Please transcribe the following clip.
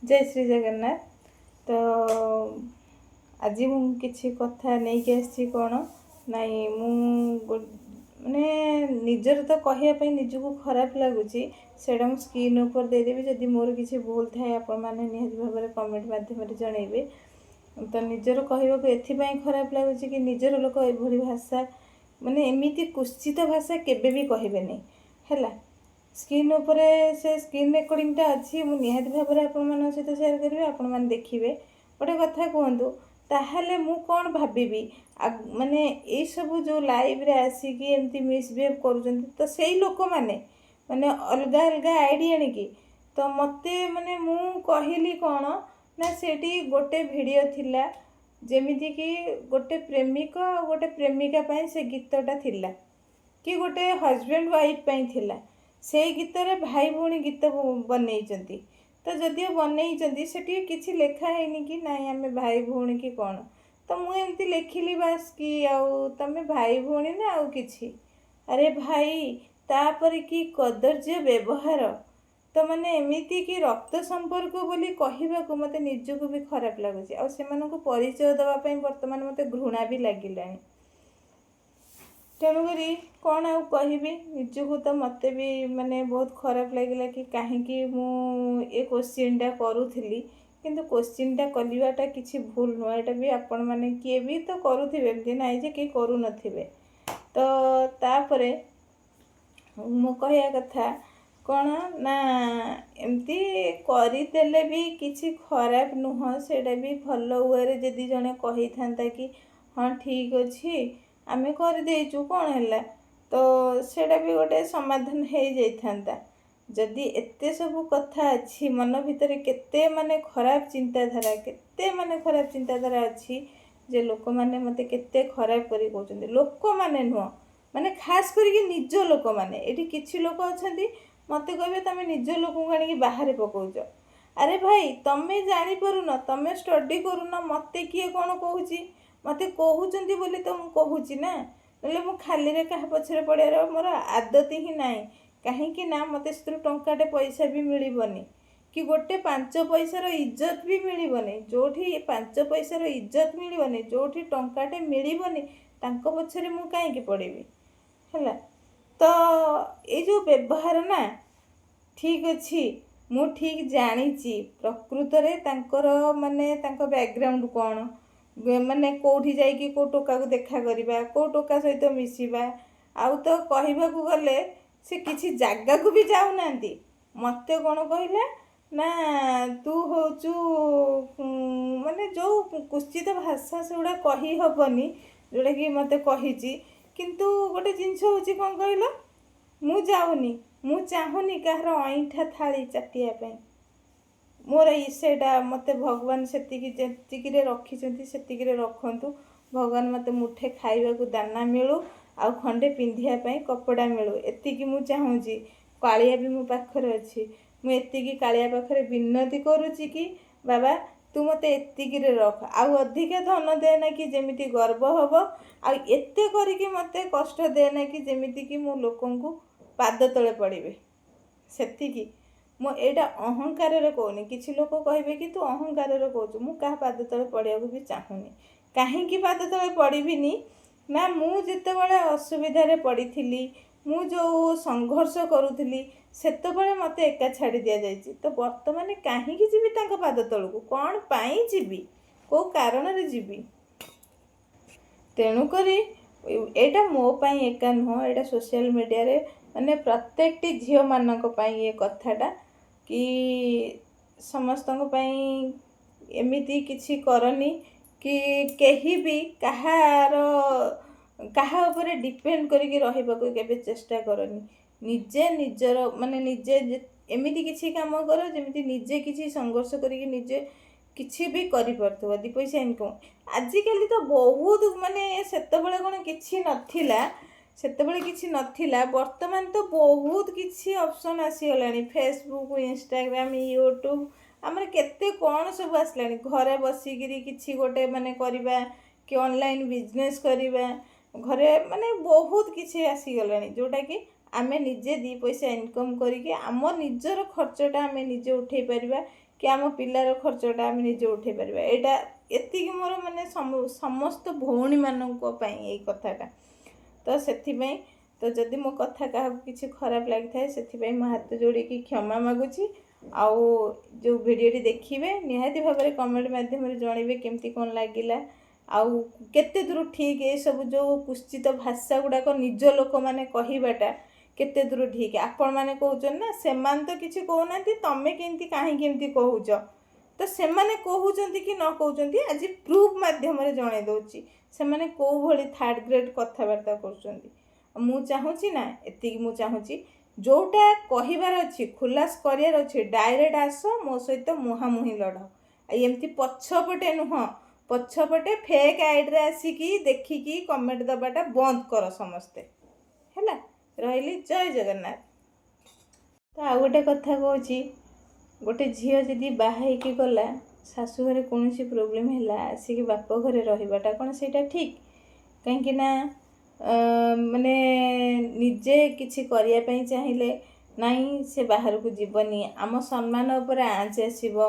जय श्री जगन्नाथ। तो आज मु किसी कथा नहीं आसी कौन नाई माने निजर तो कहवाई निजक खराब लगुच से स्क्रीन ऊपर देदेवी जदि मोर किसी भूल थाए आपण मैंने निहत भाव में कमेंट माध्यम जनइबे। तो निजर कहवाक एपाई खराब लगुच कि निजर लोक एभली भाषा माने एमती कुत्सित भाषा केबे भी कहबेनी है। स्क्रीन उपरे से स्क्रीन रेकर्डिंगटा अच्छी मुझे निहाती भाव में आपण सहित शेयर करेंगे आपण मैंने देखिए। गोटे कथा कहतु ताहले मु कौन भाविबी माने ये सब जो लाइव रे आसिकी एमती मिसबिहेव कर तो सही लोक माने माने अलग अलग आईडी आनिकी तो मते माने मु कहली कौन ना सेठी गोटे वीडियो थिला जेमिति कि गोटे प्रेमिक गोटे प्रेमिका पाई से गीतटा थिला कि गोटे हजबैंड वाइफ पाई थिला से गीतर भाई भौणी गीत बनई तो जदिव बनई से किसी लेखा है कि नाई आम भाई भौणी कि कौन तो मुझे लिखिली बास कि आउ तमें भाई भौणी ना आउ किछि। अरे भाई तापर कि कदर्य व्यवहार तो माने एमिति कि रक्त संपर्क बोली कहवाक मत निजक भी खराब लगुच आ परिचय देवाई बर्तमान मत घृणा भी लगिलानी। तेणुक कौन आउ कहबी निजक तो मत भी माने बहुत खराब लगे कि कहीं मुझे क्वेश्चनटा करूली किंतु क्वेश्चनटा करवाटा किसी भूल नुह एटा भी आपण मैंने किए भी तो करुवे एमती ना जे कि करू नथिबे। तो तापरे मो कहया कथा कौन ना एमती करदेले भी किसी खराब नुह सेटा भी भल वे जदि जड़े कही था कि हाँ ठीक अच्छे आमे कर देचु कौन है तो सेटा भी गोटे समाधान हो जाता। जदि एते सब कथा अच्छी मन भितर केते माने खराब चिंताधारा केते माने खराब चिंताधारा अच्छी जे लोक माने मते केते खराब करी कहउछन्ती लोक माने नुह माने खास करी निज लोक माने एठी किछि लोक अछन्ती मते कहबे तमे निज लोक को आनी बाहर पकाउछ। अरे भाई तमे जानी पारुन तमे स्टडी करुन मते किए कौन कहूची मते कहउछन्ती बोली तो मु कहूची ना नले मु खाली रे कहा पछरे पड़ियार मोर आदत ही नाई कहीं ना मते से टंकाटे पैसा भी मिलबनी कि गोटे 5 पैसार इज्जत भी मिलबनी जोठी 5 पैसार इज्जत मिलबनी जोठी टंकाटे मिलबनी तांको पछरे मु काहे पड़ेबी है। तो ये जो व्यवहार ना ठीक अच्छी मु ठीक जानी प्रकृत रे तांकर माने तांको बैकग्राउंड कौन माने कोठी जाइकी को टोका को देखा करवा को टोका सहित मिसिबा आउ तो कहवाकू गले से किसी जगह को भी जाऊना मत कौन कहला ना तू होचु माने जो कुत्सित भाषा से गुड़ा कही हबनी जोड़ा कि मत कही किंतु गोटे जिनस होची कौन कहल मु जाऊनी मु चाहूनी कहार अईठा थाली चाटिया मोर इसेटा मत भगवान से रखी से रखु भगवान मत मुठे खाइबा दाना मिलू आउ खंडे पिंधियापाई कपड़ा मिलू एतिकी मु चाहूँगी। कालिया भी मो पाखरे अच्छी मुझे कालिया पाखरे विनती करुच्ची कि बाबा तू मत एतिकी रख आउ अधिका धन देना कि जेमिति गर्व हम आते करके मत कष्ट देना कि जेमिति कि मो लोकंकु पाद तले पड़े सेतिकी मो एटा अहंकार कहूनी किसी लोक कहे कि तू अहंकार कहूँ मु क्या पाद तले पड़ा भी चाहूनी कहीं पाद तले पड़बीनी ना मु जितेबाला असुविधा पड़ी थी मु जो संघर्ष करुली सेतबले मत एका छाड़ी दि जाइए तो बर्तमान कहीं जीवी पाद तल को कौन पाई जीवी को कारण रे जीवी। तेणुक एटा मो पाई एका नुह एटा सोशल मीडिया रे माने प्रत्येक झील मानक पाई ये कथाटा कि समस्त एमिति किछि करनी कि कहीं भी कहार कहा उपरे डिपेंड करके रहिबाको केबे चेष्टा करनी निजे निजर माने निजे एमिति किछि काम कर जेमिति निजे किछि संघर्ष करके निजे किछि भी करि परथो दी पैसा इनकम आजिकल तो बहुत माने सेतबेले कोन किछि नथिला सेतबेले किछि नथिला वर्तमान तो बहुत किछि ऑप्शन आसीगलानी फेसबुक इंस्टाग्राम यूट्यूब आमर केते कौन सब आसलानी घरे बसिकिरी किछि गोटे माने करबा कि ऑनलाइन बिजनेस करबा घरे माने बहुत किछि आसीगलानी जोटा कि आमे निजे दी पैसा इनकम करके आम निजर खर्चटा आमे निजे उठे परिबा कि आम पिलार खर्चटा आम निजे उठे पारिबा। एटा एतिକି मोर माने समस्त भौणी मानक पई एई कथाटा। तो सेथिपई तो जदि मो कथा काहाकू किछि खराब लागिथाए सेथिपई मो हाथ जोड़िकी क्षमा मागुछि। आउ जो भिडियोटी देखिबे निहाती भाବରେ कमेंट माध्यमରେ जणैबे केमती कोन लागिला आउ केते दूर ठीक ए सब जो कुश्चित भाषा गुड़ाक निज लोक माने कहिबाटा केते दूर ठीक आपण माने कहउछन ना सेमान तो किछि कहउनांती तमे केमती काहे केमती कहउछ तो सेमाने कहउचंती कि न कहउचंती आज प्रूफ माध्यमରେ जणै दउची सेमाने को भली थर्ड ग्रेड कथाबार्ता करछंती। मु चाहूची ना एतिकी मु चाहूची जोटा कहिबार अछि खुलास करियार अछि डायरेक्ट आस मो सहित मुहामुही लड़ एमती पछपटे नुह पछपटे फेक आईडी आसिकी देखिकी कमेंट दबाटा बंद कर समस्ते हैला। रहिली जय जगन्नाथ। तो आ गोटे कथा कहूँ गोटे झील जदि बाहर गला शाशु घरे कौन प्रोब्लेम है आसिक बाप घरे रहीबाटा कौन सेटा ठीक कहीं ना माने निजे किछि करिया पई चाहिए नाई से बाहर को जीवनी आम सम्मान उपर आँच आसब